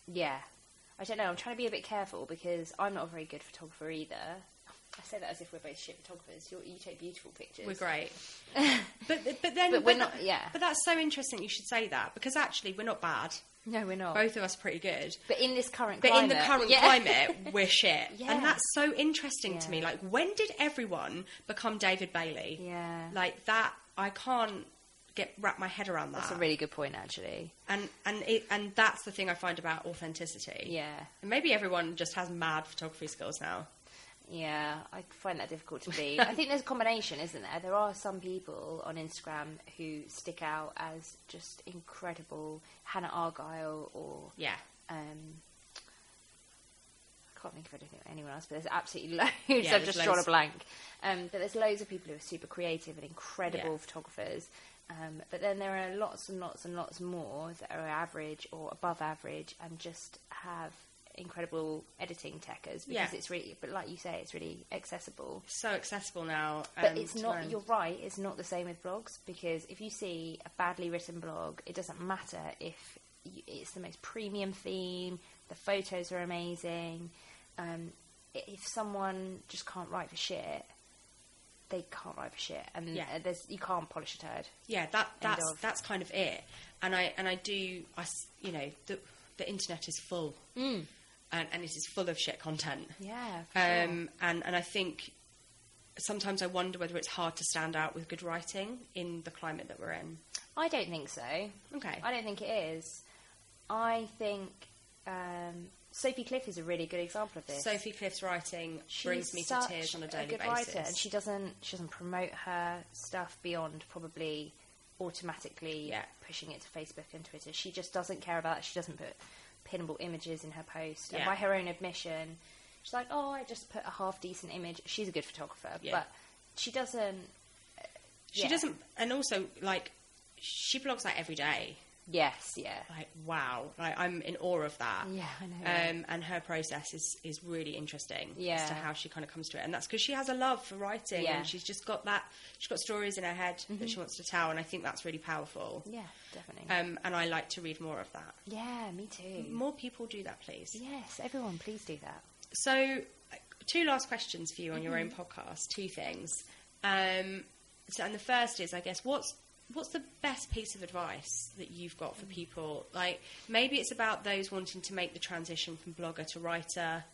I don't know, I'm trying to be a bit careful because I'm not a very good photographer either. I say that as if we're both shit photographers. You take beautiful pictures. We're great. but we're not, but that's so interesting you should say that, because actually we're not bad. No, we're not. Both of us are pretty good. But in this current But climate... in the current climate, we're shit. Yeah. And that's so interesting to me. Like, when did everyone become David Bailey? Yeah. Like, that, I can't wrap my head around that. That's a really good point, actually. And that's the thing I find about authenticity. Yeah. And maybe everyone just has mad photography skills now. Yeah, I find that difficult to believe. I think there's a combination, isn't there? There are some people on Instagram who stick out as just incredible. Hannah Argyle or... Yeah. I can't think of anyone else, but there's absolutely loads. Yeah, I've just drawn a blank. But there's loads of people who are super creative and incredible photographers. But then there are lots and lots and lots more that are average or above average and just have incredible editing techers because it's really, but like you say, it's really accessible. So accessible now. But it's not, you're right, it's not the same with blogs, because if you see a badly written blog, it doesn't matter if it's the most premium theme, the photos are amazing. If someone just can't write for shit, they can't write for shit, and you can't polish a turd. Yeah, that's kind of it. And the internet is full. And it is full of shit content. Yeah, for sure. And I think sometimes I wonder whether it's hard to stand out with good writing in the climate that we're in. I don't think so. Okay. I don't think it is. I think Sophie Click is a really good example of this. Sophie Click's writing brings me to tears on a daily basis. Writer, and she doesn't promote her stuff beyond probably automatically pushing it to Facebook and Twitter. She just doesn't care about it. She doesn't put pinnable images in her post, and by her own admission, she's like, "Oh, I just put a half decent image." She's a good photographer, but she doesn't. She doesn't, and also like she blogs like every day. Yes, yeah. Like wow, like I'm in awe of that. Yeah, I know. And her process is really interesting as to how she kind of comes to it, and that's because she has a love for writing, and she's just got that. She's got stories in her head that she wants to tell, and I think that's really powerful. Yeah, definitely. And I like to read more of that. Yeah, me too. More people do that, please. Yes, everyone, please do that. So, 2 last questions for you on your own podcast. 2 things. And the first is, I guess, what's the best piece of advice that you've got for people? Like, maybe it's about those wanting to make the transition from blogger to writer,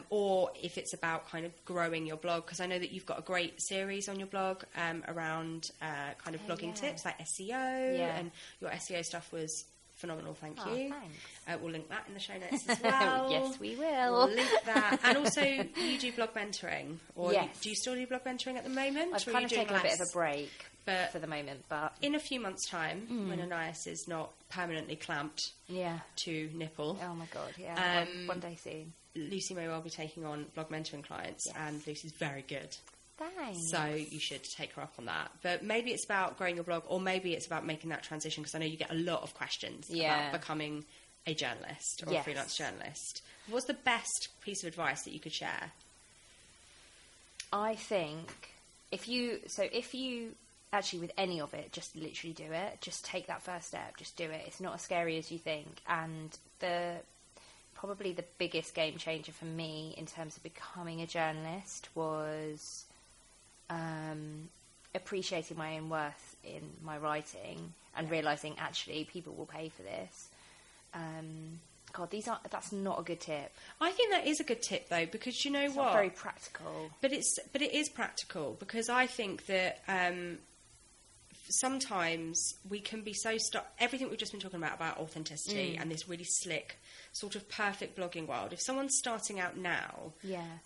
or if it's about kind of growing your blog, because I know that you've got a great series on your blog around kind of blogging tips, like SEO, and your SEO stuff was phenomenal, thank you. Thanks. We'll link that in the show notes as well. Yes, we will. We'll link that. And also, you do blog mentoring. Or do you still do blog mentoring at the moment? I've kind of taken a bit of a break for the moment, but... In a few months' time, when Anais is not permanently clamped to nipple... Oh my God, yeah. One day soon. Lucy may well be taking on blog mentoring clients, and Lucy's very good. Thanks. So you should take her up on that. But maybe it's about growing your blog, or maybe it's about making that transition, because I know you get a lot of questions about becoming a journalist or a freelance journalist. What's the best piece of advice that you could share? I think if you actually, with any of it, just literally do it. Just take that first step. Just do it. It's not as scary as you think. And probably the biggest game changer for me in terms of becoming a journalist was appreciating my own worth in my writing and realising actually people will pay for this. God, that's not a good tip. I think that is a good tip though, because you know it's what? Not very practical. But it is practical, because I think that sometimes we can be so stuck. Everything we've just been talking about authenticity and this really slick, sort of perfect blogging world. If someone's starting out now,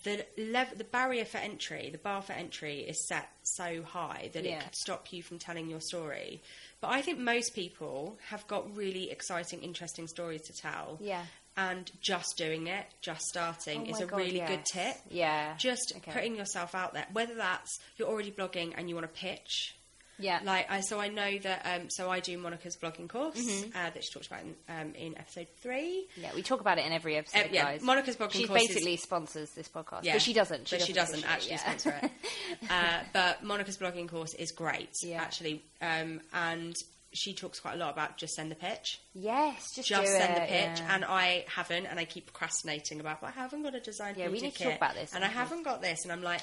the barrier for entry, the bar for entry is set so high that it could stop you from telling your story. But I think most people have got really exciting, interesting stories to tell. Yeah. And just doing it, just starting is a really good tip. Yeah. Just putting yourself out there, whether that's you're already blogging and you want to pitch. Yeah. So I know that, so I do Monica's blogging course that she talked about in episode 3. Yeah, we talk about it in every episode, guys. Monica's blogging course. She basically sponsors this podcast. Yeah. But she doesn't. She doesn't actually sponsor it. But Monica's blogging course is great, actually. And she talks quite a lot about just send the pitch. Yes, just send the pitch. And I haven't, and I keep procrastinating about, but I haven't got a design. Yeah, we need to talk about this. And I haven't got this. And I'm like...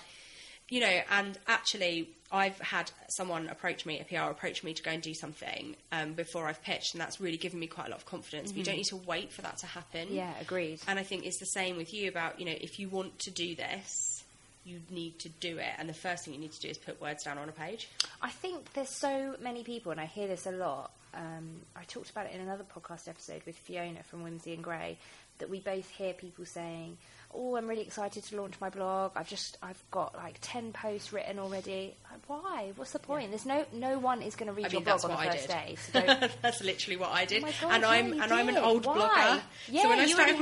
You know, and actually, I've had someone approach me, a PR approach me to go and do something before I've pitched, and that's really given me quite a lot of confidence. But you don't need to wait for that to happen. Yeah, agreed. And I think it's the same with you about, you know, if you want to do this, you need to do it. And the first thing you need to do is put words down on a page. I think there's so many people, and I hear this a lot. I talked about it in another podcast episode with Fiona from Whimsy and Grey, that we both hear people saying, oh, I'm really excited to launch my blog. I've got like 10 posts written already. Like, why? What's the point? There's no one is going to read your blog on the first day. So don't... That's literally what I did. Oh my God, and I'm an old Why? blogger. Yeah, so when I started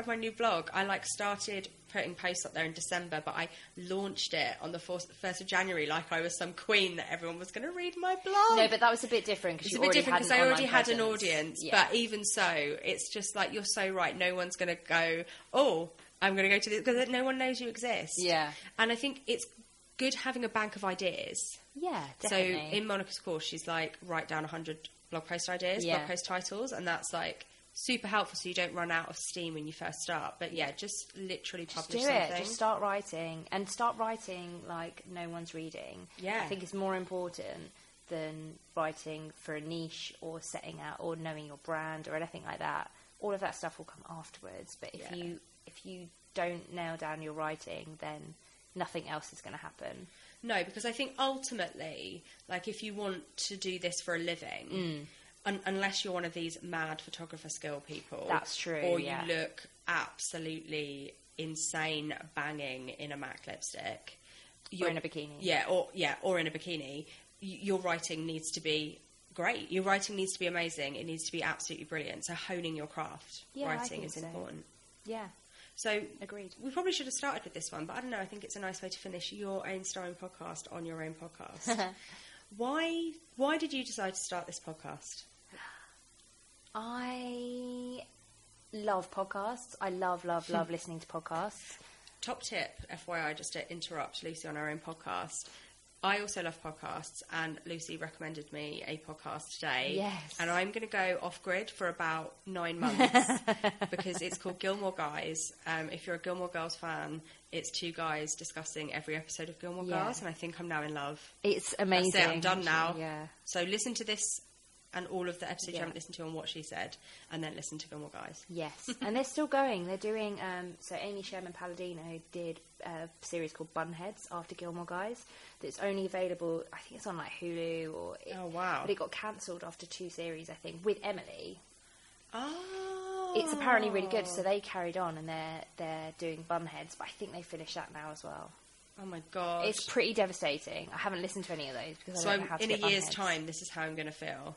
my new blog, I like started putting posts up there in December, but I launched it on the 1st of January like I was some queen that everyone was going to read my blog. No, but that was a bit different because I already had an audience. Yeah. But even so, it's just like, you're so right. No one's going to go, oh, I'm going to go to this, because no one knows you exist. Yeah. And I think it's good having a bank of ideas. Yeah, definitely. So in Monica's course, she's like, write down 100 blog post ideas, blog post titles, and that's like super helpful so you don't run out of steam when you first start. But yeah, just literally publish something. Just start writing, and start writing like no one's reading. Yeah. I think it's more important than writing for a niche or setting out or knowing your brand or anything like that. All of that stuff will come afterwards. But if you don't nail down your writing, then nothing else is going to happen. No, because I think ultimately, like, if you want to do this for a living, unless you're one of these mad photographer skill people. That's true, or you look absolutely insane banging in a MAC lipstick. Or in a bikini. Or in a bikini. Your writing needs to be great. Your writing needs to be amazing. It needs to be absolutely brilliant. So honing your craft, writing is important. Yeah. So, agreed. We probably should have started with this one, but I don't know. I think it's a nice way to finish your own starring podcast on your own podcast. Why did you decide to start this podcast? I love podcasts. I love listening to podcasts. Top tip, FYI, just to interrupt Lucy on her own podcast. I also love podcasts, and Lucy recommended me a podcast today. Yes. And I'm going to go off-grid for about 9 months because it's called Gilmore Guys. If you're a Gilmore Girls fan, it's 2 guys discussing every episode of Gilmore Girls, and I think I'm now in love. It's amazing. That's it, I'm done now. Yeah. So listen to this and all of the episodes you haven't listened to on What She Said, and then listen to Gilmore Guys. Yes, and they're still going. They're doing, so Amy Sherman-Palladino did a series called Bunheads after Gilmore Guys that's only available, I think it's on like Hulu oh, wow. But it got cancelled after 2 series, I think, with Emily. Oh. It's apparently really good, so they carried on, and they're doing Bunheads, but I think they finished that now as well. Oh my god. It's pretty devastating. I haven't listened to any of those because I don't know how to in get a year's Bunheads. time, this is how I'm going to feel.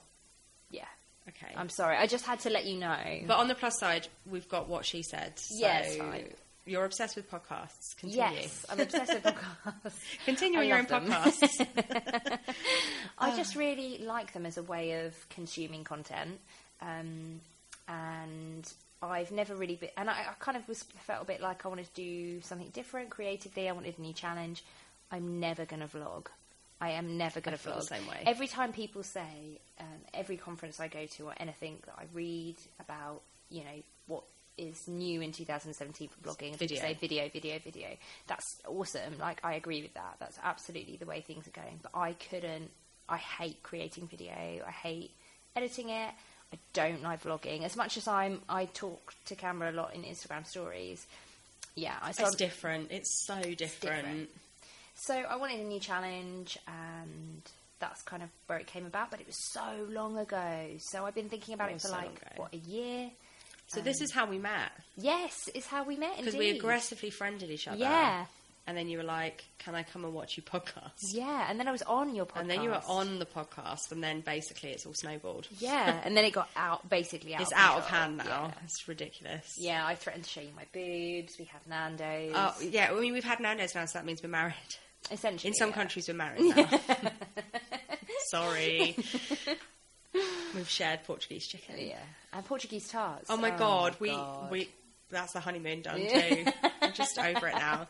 Yeah. Okay. I'm sorry. I just had to let you know. But on the plus side, we've got What She Said. So yes, fine. You're obsessed with podcasts. Continue. Yes, I'm obsessed with podcasts. Continue your own podcasts. I just really like them as a way of consuming content. And I've never really been... And I kind of felt a bit like I wanted to do something different creatively. I wanted a new challenge. I'm never going to vlog. I am never going to vlog. The same way. Every time people say, every conference I go to or anything that I read about, you know, what is new in 2017 for blogging, video. Say video. That's awesome. Like, I agree with that. That's absolutely the way things are going. But I hate creating video. I hate editing it. I don't like vlogging. As much as I talk to camera a lot in Instagram stories. Yeah. It's different. It's so different. So I wanted a new challenge, and that's kind of where it came about. But it was so long ago. So I've been thinking about it for a year. So this is how we met. Yes, it's how we met, indeed. Because we aggressively friended each other. Yeah. And then you were like, can I come and watch you podcast? Yeah, and then I was on your podcast. And then you were on the podcast, and then basically it's all snowballed. Yeah, and then it got out It's out of hand now. Yeah. It's ridiculous. Yeah, I threatened to show you my boobs. We have Nando's. Oh, yeah, I mean, we've had Nando's now, so that means we're married. Essentially. In some countries, we're married now. Sorry. We've shared Portuguese chicken. Yeah, and Portuguese tarts. Oh my god, we that's the honeymoon done too. I'm just over it now.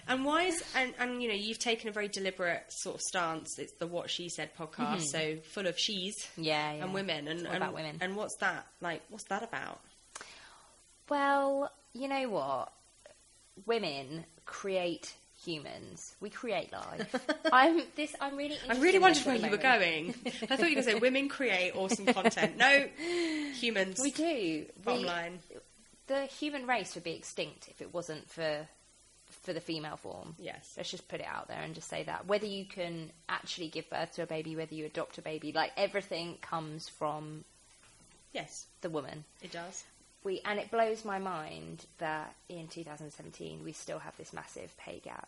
And why is and you know, you've taken a very deliberate sort of stance. It's the What She Said podcast, so full of she's and women and about women. And what's that like? What's that about? Well, you know what? Women create humans. We create life. I'm really interested. I really wondered where in this you at were the moment. going. I thought you were going to say women create awesome content. No, humans. We do. Bottom line. The human race would be extinct if it wasn't for the female form. Yes. Let's just put it out there and just say that. Whether you can actually give birth to a baby, whether you adopt a baby, like everything comes from the woman. It does. And it blows my mind that in 2017 we still have this massive pay gap.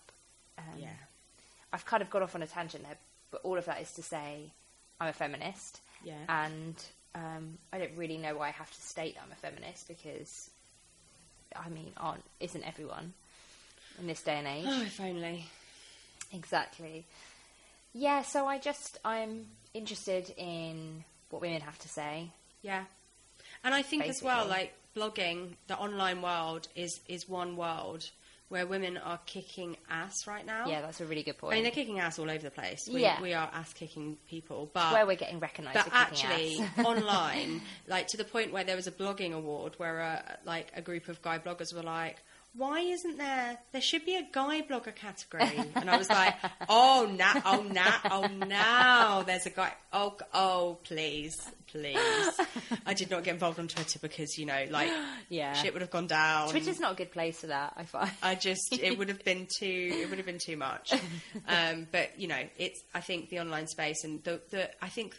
I've kind of got off on a tangent there, but all of that is to say I'm a feminist. Yeah. And I don't really know why I have to state that I'm a feminist, because, I mean, isn't everyone in this day and age? Oh, if only. Exactly. Yeah, so I'm interested in what women have to say. Yeah. And I think basically, as well, like, blogging, the online world is one world where women are kicking ass right now. Yeah, that's a really good point. I mean, they're kicking ass all over the place. We are ass-kicking people. But where we're getting recognised for kicking actually, ass. online, like, to the point where there was a blogging award where, a group of guy bloggers were like, why isn't there should be a guy blogger category. And I was like, oh, now there's a guy. Oh, please. I did not get involved on Twitter because, shit would have gone down. Twitter's not a good place for that, I find. It would have been too much. But, I think the online space and I think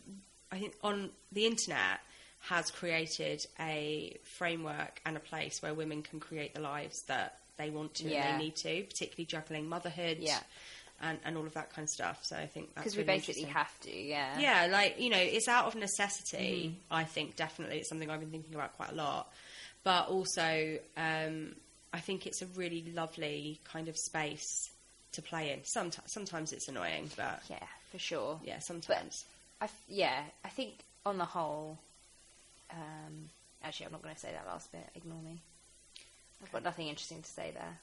on the internet has created a framework and a place where women can create the lives that they want to and they need to, particularly juggling motherhood and all of that kind of stuff. So I think that's because we basically have to, Yeah, it's out of necessity. I think definitely it's something I've been thinking about quite a lot. But also, I think it's a really lovely kind of space to play in. Sometimes it's annoying, but yeah, for sure. Yeah, sometimes. But I think on the whole. Actually, I'm not going to say that last bit. Ignore me. I've got nothing interesting to say there.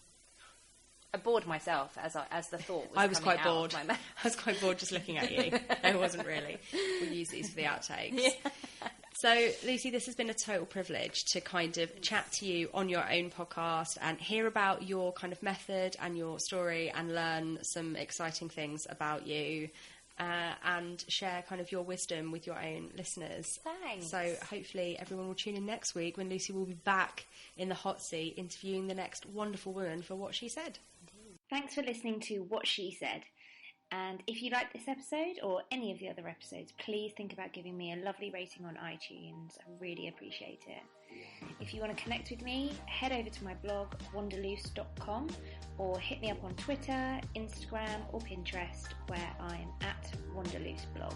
I bored myself as the thought was I was coming quite out bored. of my mouth. I was quite bored just looking at you. I wasn't really. We'll use these for the outtakes. Yeah. So, Lucy, this has been a total privilege to kind of chat to you on your own podcast and hear about your kind of method and your story and learn some exciting things about you. And share kind of your wisdom with your own listeners. Thanks. So hopefully everyone will tune in next week when Lucy will be back in the hot seat interviewing the next wonderful woman for What She Said. Thanks for listening to What She Said. And if you like this episode or any of the other episodes, please think about giving me a lovely rating on iTunes. I really appreciate it. If you want to connect with me, head over to my blog, wanderloose.com, or hit me up on Twitter, Instagram, or Pinterest, where I'm at wanderlooseblog.